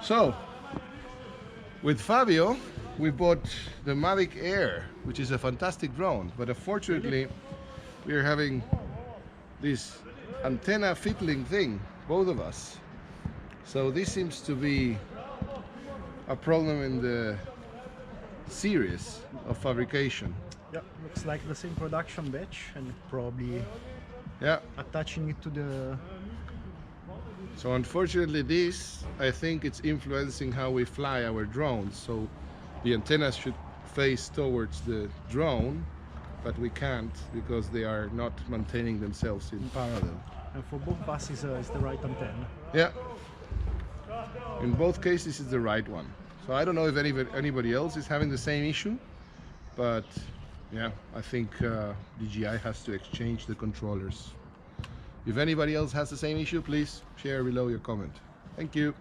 So, with Fabio, we bought the Mavic Air, which is a fantastic drone, but unfortunately, we are having this antenna fiddling thing, both of us. So this seems to be a problem in the series of fabrication. Yeah, looks like the same production batch, and probably attaching it to the... So unfortunately this, I think it's influencing how we fly our drones. So the antennas should face towards the drone, but we can't because they are not maintaining themselves in parallel. And for both buses is the right antenna. Yeah. In both cases it's the right one. So I don't know if anybody else is having the same issue, but yeah, I think DJI has to exchange the controllers. If anybody else has the same issue, please share below your comment. Thank you.